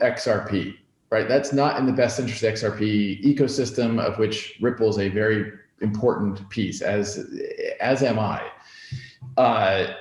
XRP, right? That's not in the best interest of XRP ecosystem, of which Ripple is a very important piece, as am I.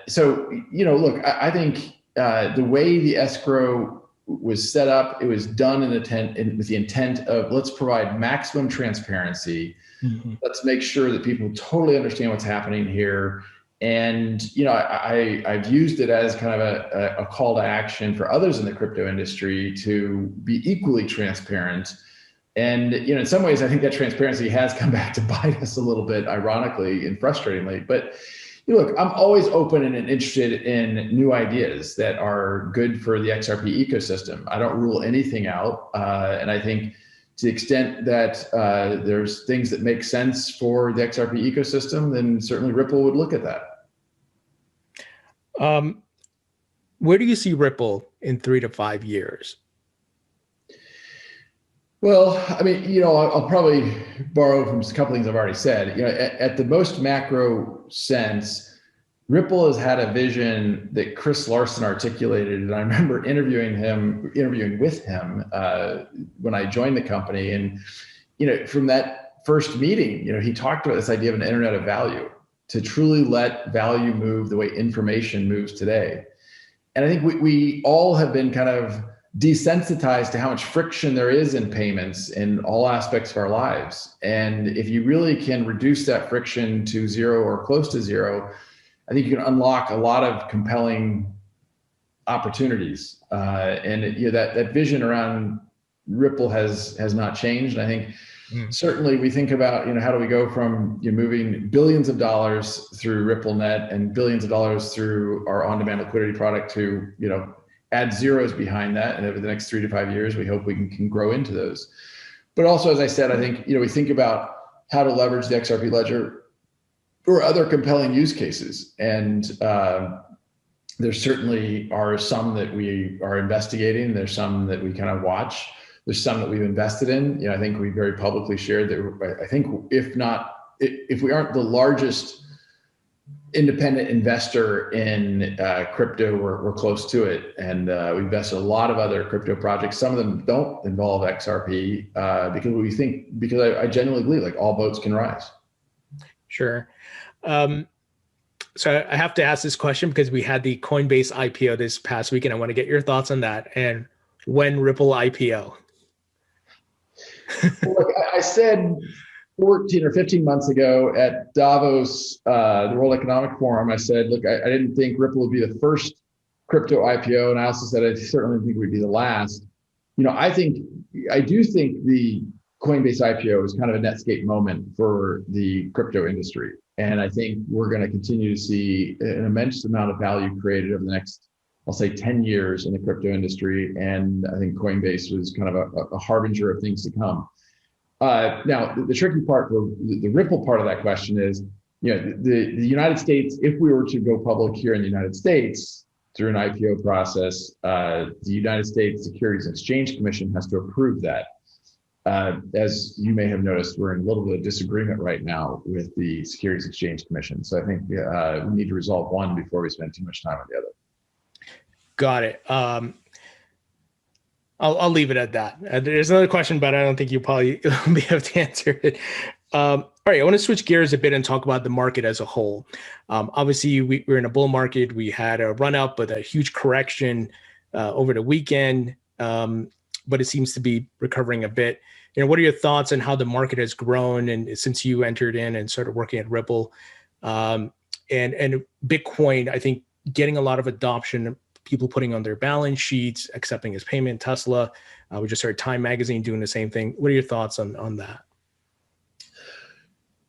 So, look, I think the way the escrow was set up, it was done with the intent of, let's provide maximum transparency. Mm-hmm. Let's make sure that people totally understand what's happening here. And, I've used it as kind of a call to action for others in the crypto industry to be equally transparent. And, in some ways, I think that transparency has come back to bite us a little bit, ironically and frustratingly. But look, I'm always open and interested in new ideas that are good for the XRP ecosystem. I don't rule anything out. And I think to the extent that there's things that make sense for the XRP ecosystem, then certainly Ripple would look at that. Where do you see Ripple in 3 to 5 years? Well, I mean, I'll probably borrow from a couple things I've already said. At the most macro sense, Ripple has had a vision that Chris Larson articulated, and I remember interviewing with him when I joined the company. And from that first meeting, he talked about this idea of an internet of value, to truly let value move the way information moves today. And I think we all have been kind of desensitized to how much friction there is in payments in all aspects of our lives. And if you really can reduce that friction to zero or close to zero, I think you can unlock a lot of compelling opportunities. And that vision around Ripple has not changed. And I think certainly we think about, how do we go from moving billions of dollars through RippleNet and billions of dollars through our on-demand liquidity product to, add zeros behind that. And over the next 3 to 5 years, we hope we can grow into those. But also, as I said, I think, we think about how to leverage the XRP ledger or other compelling use cases. And there certainly are some that we are investigating. There's some that we kind of watch. There's some that we've invested in. I think we very publicly shared that I think if we aren't the largest independent investor in crypto, we're close to it. And we invested a lot of other crypto projects. Some of them don't involve XRP because I genuinely believe like all boats can rise. Sure. So I have to ask this question because we had the Coinbase IPO this past week, and I want to get your thoughts on that. And when Ripple IPO? Look, I said 14 or 15 months ago at Davos, the World Economic Forum, I said, look, I didn't think Ripple would be the first crypto IPO. And I also said, I certainly think we'd be the last. I do think the Coinbase IPO is kind of a Netscape moment for the crypto industry. And I think we're going to continue to see an immense amount of value created over the next, I'll say 10 years in the crypto industry. And I think Coinbase was kind of a harbinger of things to come. Now, the tricky part for the Ripple part of that question is, the United States, if we were to go public here in the United States through an IPO process, the United States Securities and Exchange Commission has to approve that. As you may have noticed, we're in a little bit of disagreement right now with the Securities and Exchange Commission. So I think we need to resolve one before we spend too much time on the other. Got it. I'll leave it at that. There's another question, but I don't think you probably be able to answer it. All right, I want to switch gears a bit and talk about the market as a whole. Obviously, we're in a bull market. We had a run up, but a huge correction over the weekend, but it seems to be recovering a bit. What are your thoughts on how the market has grown and since you entered in and started working at Ripple? And Bitcoin, I think, getting a lot of adoption, people putting on their balance sheets, accepting as payment, Tesla. We just heard Time Magazine doing the same thing. What are your thoughts on that?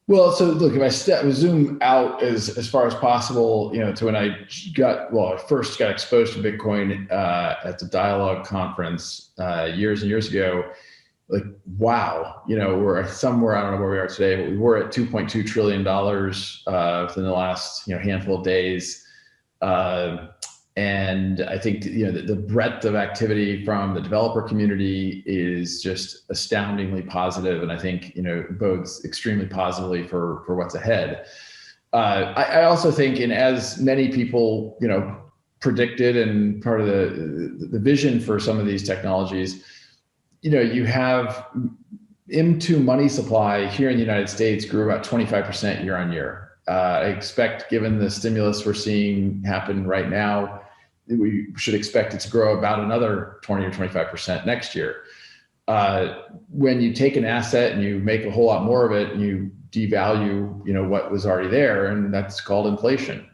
Well, so look, if I zoom out as far as possible, to when I first got exposed to Bitcoin at the Dialogue conference years and years ago, like, wow, we're somewhere, I don't know where we are today, but we were at $2.2 trillion within the last, handful of days. And I think, the breadth of activity from the developer community is just astoundingly positive. And I think, bodes extremely positively for what's ahead. I also think, and as many people, predicted and part of the vision for some of these technologies, you have M2 money supply here in the United States grew about 25% year on year. I expect, given the stimulus we're seeing happen right now, we should expect it to grow about another 20 or 25% next year. When you take an asset and you make a whole lot more of it and you devalue, what was already there, and that's called inflation.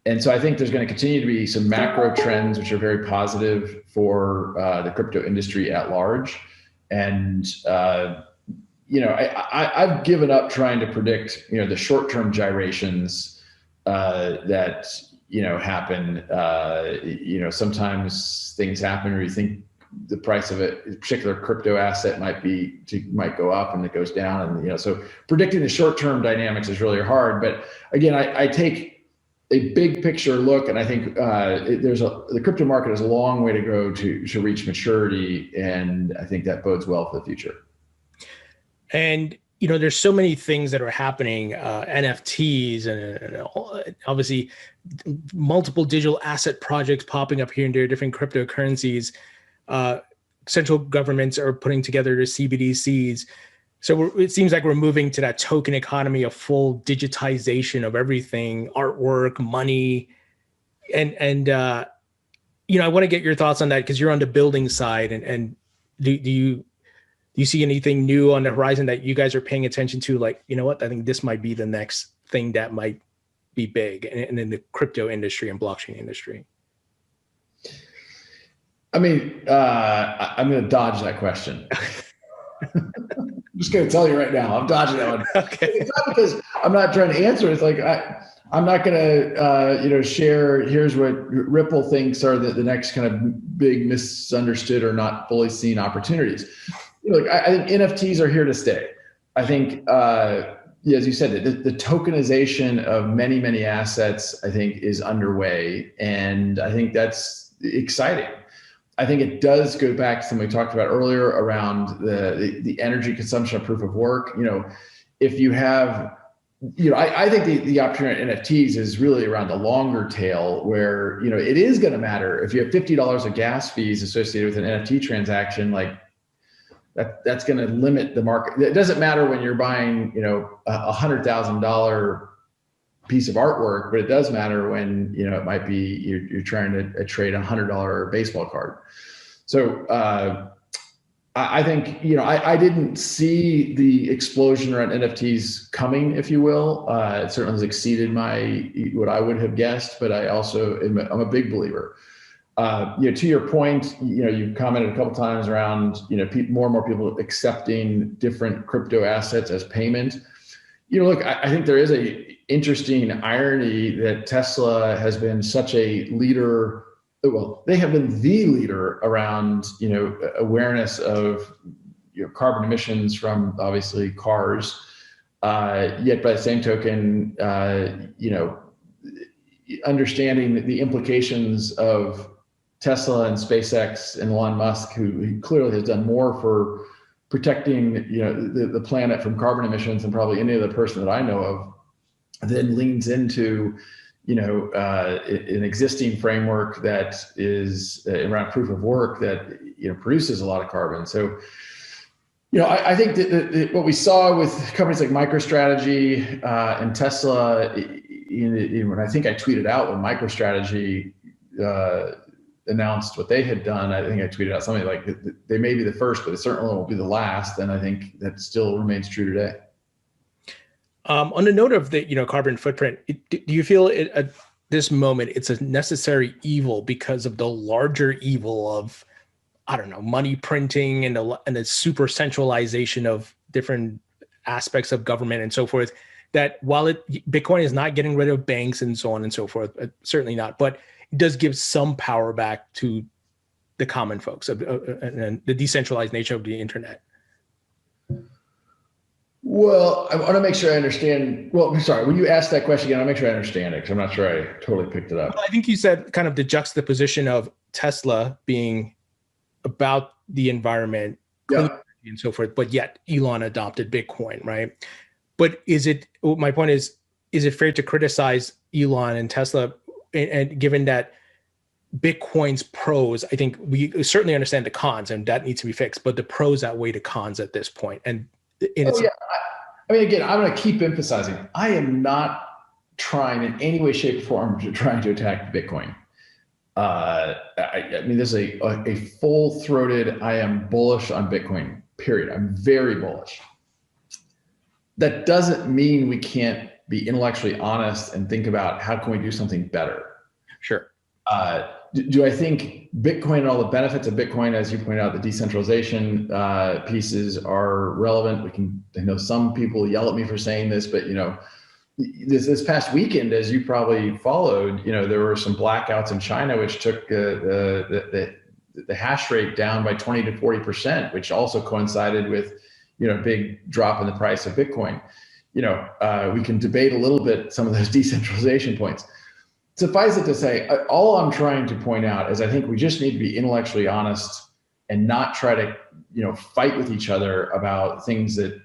And so I think there's going to continue to be some macro trends which are very positive for the crypto industry at large. And I've given up trying to predict the short-term gyrations that happen. Sometimes things happen where you think the price of a particular crypto asset might go up and it goes down, and so predicting the short-term dynamics is really hard. But again, I take a big picture look, and I think the crypto market has a long way to go to reach maturity, and I think that bodes well for the future. And there's so many things that are happening, NFTs, and obviously multiple digital asset projects popping up here and there, different cryptocurrencies. Central governments are putting together their CBDCs. So it seems like we're moving to that token economy, a full digitization of everything, artwork, money. And I want to get your thoughts on that, because you're on the building side. And do you see anything new on the horizon that you guys are paying attention to? Like, I think this might be the next thing that might be big in the crypto industry and blockchain industry. I mean, I'm going to dodge that question. I'm just going to tell you right now, I'm dodging that one. Okay. It's not because I'm not trying to answer it. It's like I'm not going to share. Here's what Ripple thinks are the next kind of big misunderstood or not fully seen opportunities. Look, I think NFTs are here to stay. I think, as you said, the tokenization of many assets, I think, is underway, and I think that's exciting. I think it does go back to something we talked about earlier around the energy consumption of proof of work. If you have, I think the opportunity in NFTs is really around the longer tail, where it is going to matter if you have $50 of gas fees associated with an NFT transaction. Like that's going to limit the market. It doesn't matter when you're buying $100,000 piece of artwork, but it does matter when it might be you're trying to trade a $100 baseball card. So I think I didn't see the explosion around NFTs coming, if you will. It certainly has exceeded what I would have guessed, but I'm a big believer. To your point, you've commented a couple times around more and more people accepting different crypto assets as payment. Look, I think there is a interesting irony that Tesla has been such a leader. Well, they have been the leader around, awareness of carbon emissions from obviously cars. Yet by the same token, understanding the implications of Tesla and SpaceX and Elon Musk, who clearly has done more for protecting the planet from carbon emissions than probably any other person that I know of, then leans into an existing framework that is around proof of work that produces a lot of carbon. So I think that what we saw with companies like MicroStrategy and Tesla, when I think I tweeted out when MicroStrategy announced what they had done, I think I tweeted out something like they may be the first, but it certainly won't be the last. And I think that still remains true today. On the note of the carbon footprint, do you feel at this moment it's a necessary evil because of the larger evil of, I don't know, money printing and the super centralization of different aspects of government and so forth, that while Bitcoin is not getting rid of banks and so on and so forth, certainly not, but it does give some power back to the common folks and the decentralized nature of the internet? Well, I want to make sure I understand. Well, sorry, when you ask that question again, I'll make sure I understand it, because I'm not sure I totally picked it up. Well, I think you said kind of the juxtaposition of Tesla being about the environment, and so forth, but yet Elon adopted Bitcoin, right? But my point is it fair to criticize Elon and Tesla and given that Bitcoin's pros, I think we certainly understand the cons and that needs to be fixed, but the pros outweigh the cons at this point. And yeah. I mean, again, I'm going to keep emphasizing, I am not trying in any way, shape, or form to trying to attack Bitcoin. I mean, there's a full-throated, I am bullish on Bitcoin, period. I'm very bullish. That doesn't mean we can't be intellectually honest and think about how can we do something better. Sure. Do I think Bitcoin and all the benefits of Bitcoin, as you point out, the decentralization pieces are relevant? I know some people yell at me for saying this, but this past weekend, as you probably followed, there were some blackouts in China, which took the hash rate down by 20 to 40%, which also coincided with big drop in the price of Bitcoin. We can debate a little bit some of those decentralization points. Suffice it to say, all I'm trying to point out is I think we just need to be intellectually honest and not try to, fight with each other about things that,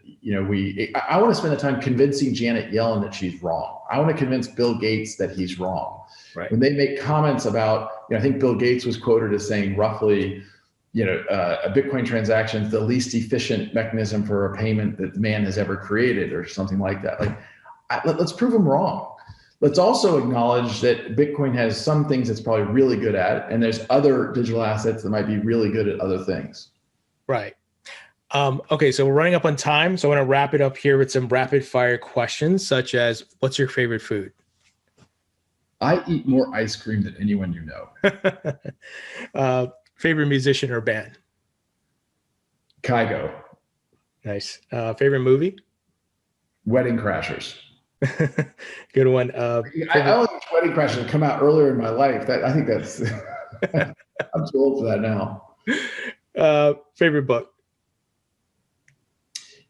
I want to spend the time convincing Janet Yellen that she's wrong. I want to convince Bill Gates that he's wrong. Right. When they make comments about, I think Bill Gates was quoted as saying roughly, a Bitcoin transaction is the least efficient mechanism for a payment that man has ever created or something like that. Let's prove them wrong. Let's also acknowledge that Bitcoin has some things it's probably really good at, and there's other digital assets that might be really good at other things. Right. Okay, so we're running up on time, so I want to wrap it up here with some rapid fire questions, such as, what's your favorite food? I eat more ice cream than anyone you know. Favorite musician or band? Kygo. Nice. Favorite movie? Wedding Crashers. Good one. I only watched Wedding Crashers come out earlier in my life. I think that's I'm too old for that now. Favorite book?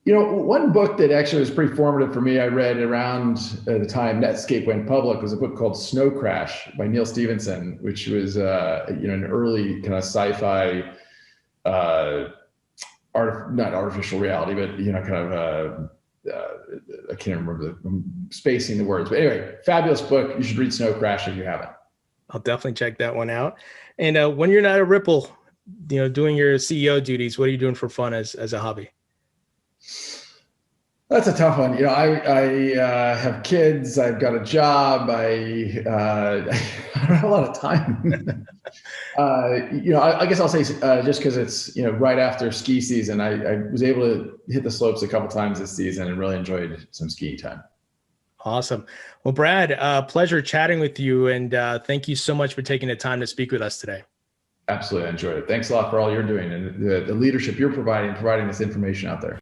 One book that actually was pretty formative for me, I read around the time Netscape went public, was a book called Snow Crash by Neil Stephenson, which was an early kind of sci-fi, not artificial reality, but kind of I can't remember I'm spacing the words, but anyway, fabulous book. You should read Snow Crash if you haven't. I'll definitely check that one out. And when you're not at Ripple, doing your CEO duties, what are you doing for fun as a hobby? That's a tough one. I have kids. I've got a job. I don't have a lot of time. I guess I'll say just because it's right after ski season, I was able to hit the slopes a couple times this season and really enjoyed some skiing time. Awesome. Well, Brad, pleasure chatting with you, and thank you so much for taking the time to speak with us today. Absolutely, I enjoyed it. Thanks a lot for all you're doing and the leadership you're providing this information out there.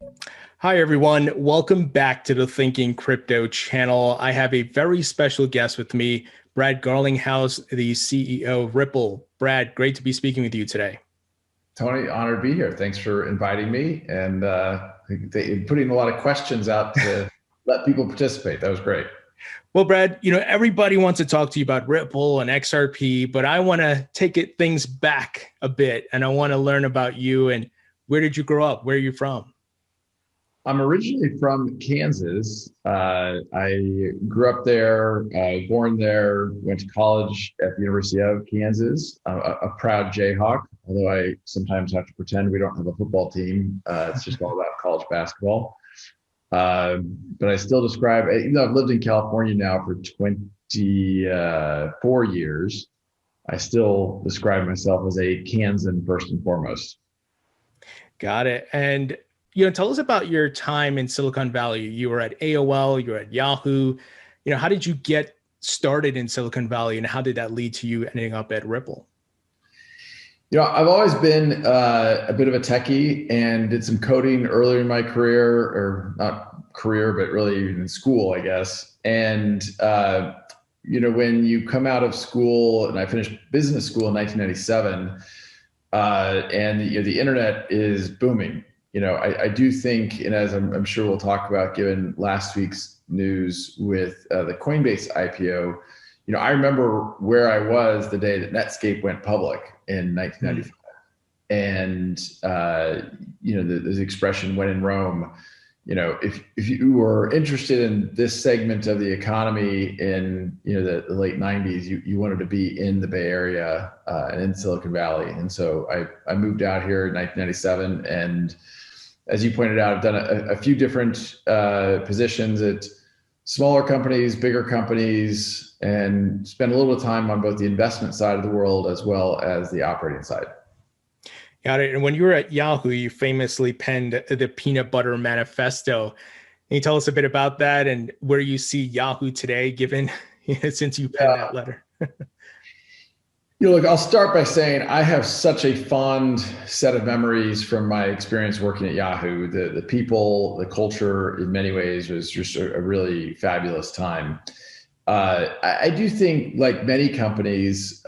Hi, everyone. Welcome back to the Thinking Crypto channel. I have a very special guest with me, Brad Garlinghouse, the CEO of Ripple. Brad, great to be speaking with you today. Tony, honored to be here. Thanks for inviting me and putting a lot of questions out to let people participate. That was great. Well, Brad, everybody wants to talk to you about Ripple and XRP, but I want to take things back a bit, and I want to learn about you and where did you grow up? Where are you from? I'm originally from Kansas. I grew up there, born there, went to college at the University of Kansas. A proud Jayhawk, although I sometimes have to pretend we don't have a football team. It's just all about college basketball. But I still describe, even though I've lived in California now for 24 years, I still describe myself as a Kansan first and foremost. Got it. And tell us about your time in Silicon Valley. You were at AOL, you were at Yahoo. How did you get started in Silicon Valley, and how did that lead to you ending up at Ripple? I've always been a bit of a techie and did some coding earlier in my career, or not career, but really in school, I guess. And, when you come out of school, and I finished business school in 1997, and the internet is booming. I do think, and as I'm sure we'll talk about, given last week's news with the Coinbase IPO, I remember where I was the day that Netscape went public in 1995. And, the expression, when in Rome, if you were interested in this segment of the economy in the late 90s, you wanted to be in the Bay Area and in Silicon Valley. And so I moved out here in 1997, and as you pointed out, I've done a few different positions at smaller companies, bigger companies, and spent a little time on both the investment side of the world as well as the operating side. Got it. And when you were at Yahoo, you famously penned the Peanut Butter Manifesto. Can you tell us a bit about that and where you see Yahoo today, given since you penned that letter? Look, I'll start by saying I have such a fond set of memories from my experience working at Yahoo. The people, the culture, in many ways, was just a really fabulous time. I do think, like many companies,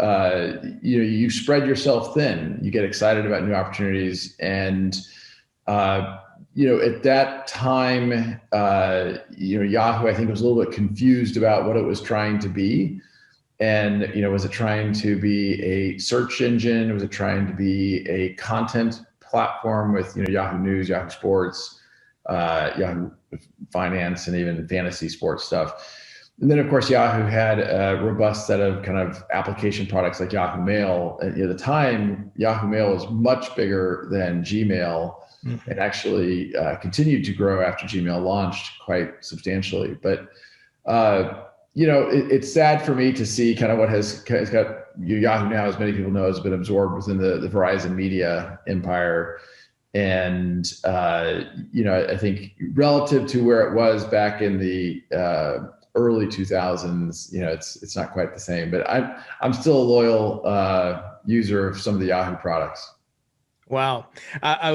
you spread yourself thin. You get excited about new opportunities, and at that time, Yahoo, I think, was a little bit confused about what it was trying to be. And, was it trying to be a search engine? Was it trying to be a content platform with, Yahoo News, Yahoo Sports, Yahoo Finance, and even fantasy sports stuff? And then, of course, Yahoo had a robust set of kind of application products like Yahoo Mail. At the time, Yahoo Mail was much bigger than Gmail, and actually continued to grow after Gmail launched quite substantially. But it's sad for me to see kind of what has got Yahoo now, as many people know, has been absorbed within the Verizon media empire. And, I think relative to where it was back in the early 2000s, it's not quite the same, but I'm still a loyal user of some of the Yahoo products. Wow. I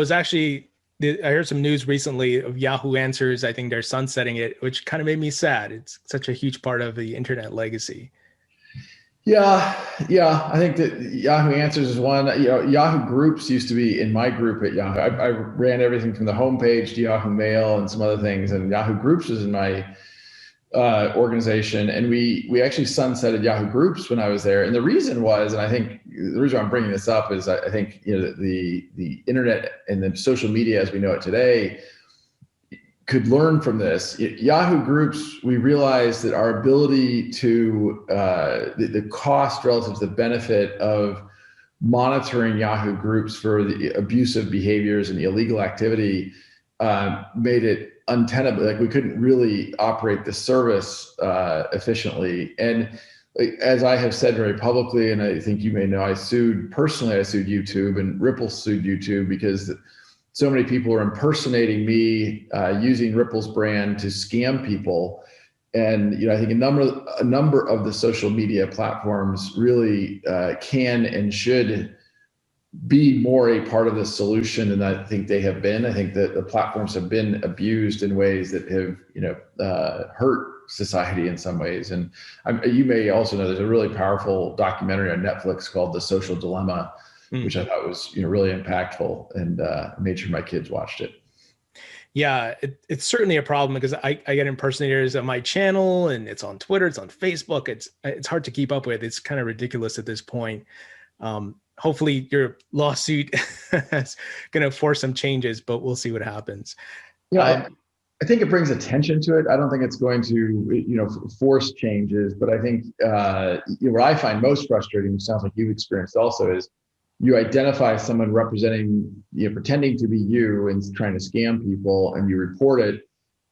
heard some news recently of Yahoo Answers. I think they're sunsetting it, which kind of made me sad. It's such a huge part of the internet legacy. Yeah. I think that Yahoo Answers is one. Yahoo Groups used to be in my group at Yahoo. I ran everything from the homepage to Yahoo Mail and some other things, and Yahoo Groups was in my organization, and we actually sunsetted Yahoo Groups when I was there. And the reason was, and I think the reason I'm bringing this up is I think the internet and the social media as we know it today could learn from this. Yahoo Groups, we realized that our ability to the cost relative to the benefit of monitoring Yahoo Groups for the abusive behaviors and the illegal activity made it untenable. Like, we couldn't really operate the service efficiently. And as I have said very publicly, and I think you may know, I sued YouTube, and Ripple sued YouTube because so many people are impersonating me, using Ripple's brand to scam people. And I think a number of the social media platforms really can and should be more a part of the solution than I think they have been. I think that the platforms have been abused in ways that have hurt society in some ways. And you may also know there's a really powerful documentary on Netflix called The Social Dilemma, which I thought was really impactful, and made sure my kids watched it. Yeah, it's certainly a problem because I get impersonators on my channel, and it's on Twitter, it's on Facebook. It's hard to keep up with. It's kind of ridiculous at this point. Hopefully your lawsuit is going to force some changes, but we'll see what happens. Yeah, I think it brings attention to it. I don't think it's going to, force changes, but I think what I find most frustrating, which sounds like you've experienced also, is you identify someone representing, pretending to be you and trying to scam people, and you report it.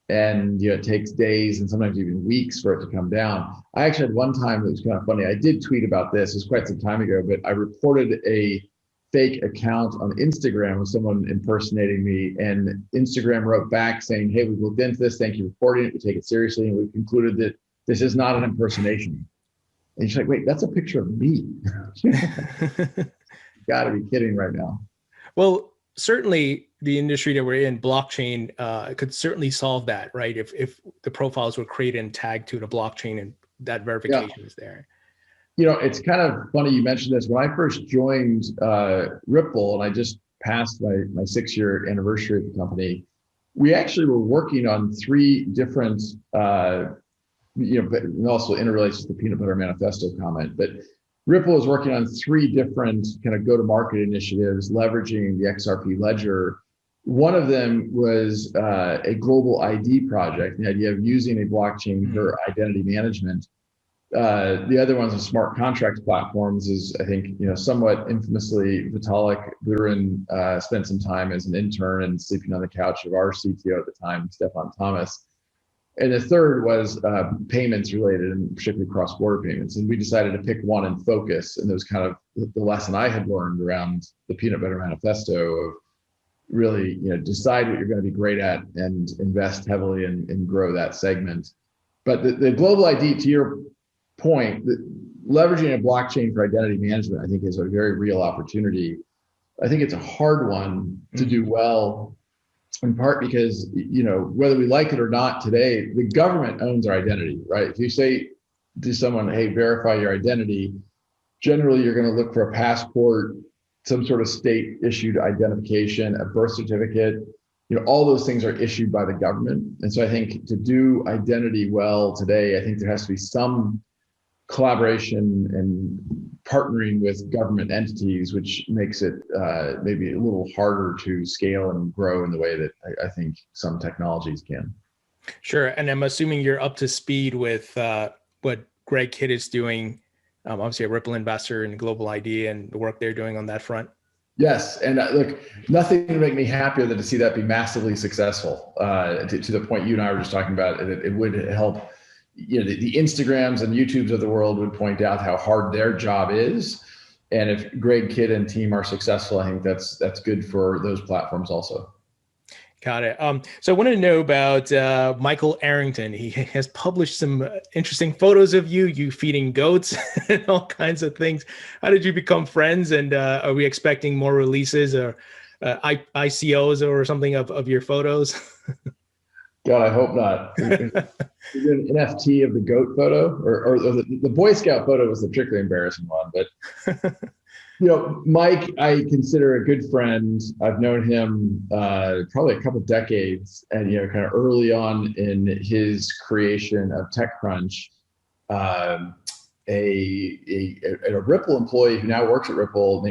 And it takes days and sometimes even weeks for it to come down. I actually had one time that was kind of funny. I did tweet about this. It was quite some time ago, but I reported a fake account on Instagram with someone impersonating me, and Instagram wrote back saying, "Hey, we've looked into this. Thank you for reporting it. We take it seriously, and we concluded that this is not an impersonation." And she's like, "Wait, that's a picture of me." You got to be kidding right now. Well, certainly the industry that we're in, blockchain, could certainly solve that, right? If the profiles were created and tagged to the blockchain and that verification is there. It's kind of funny you mentioned this. When I first joined Ripple, and I just passed my 6-year anniversary of the company, we actually were working on 3 different, but also interrelates to the Peanut Butter Manifesto comment, but Ripple was working on 3 different kind of go-to-market initiatives, leveraging the XRP ledger, One of them was a global ID project, the idea of using a blockchain for identity management. The other ones are smart contracts platforms. Is I think somewhat infamously, Vitalik Buterin spent some time as an intern and sleeping on the couch of our CTO at the time, Stefan Thomas. And the third was payments related, and particularly cross-border payments. And we decided to pick one and focus. And there was kind of the lesson I had learned around the Peanut Butter Manifesto of really, decide what you're going to be great at and invest heavily and grow that segment. But the global ID, to your point, leveraging a blockchain for identity management, I think is a very real opportunity. I think it's a hard one to do well, in part because, whether we like it or not today, the government owns our identity, right? If you say to someone, hey, verify your identity, generally you're going to look for a passport, some sort of state issued identification, a birth certificate. All those things are issued by the government. And so I think to do identity well today, I think there has to be some collaboration and partnering with government entities, which makes it maybe a little harder to scale and grow in the way that I think some technologies can. Sure. And I'm assuming you're up to speed with what Greg Kidd is doing, obviously a Ripple investor in Global ID and the work they're doing on that front. Yes. And look, nothing would make me happier than to see that be massively successful. To the point you and I were just talking about, it would help. The Instagrams and YouTubes of the world would point out how hard their job is. And if Greg Kidd and team are successful, I think that's good for those platforms also. Got it. So I wanted to know about Michael Arrington. He has published some interesting photos of you feeding goats and all kinds of things. How did you become friends? And are we expecting more releases or ICOs or something of your photos? God, I hope not. Is an NFT of the goat photo, or the Boy Scout photo was the particularly embarrassing one. But Mike, I consider a good friend. I've known him probably a couple decades, and kind of early on in his creation of TechCrunch, a Ripple employee who now works at Ripple named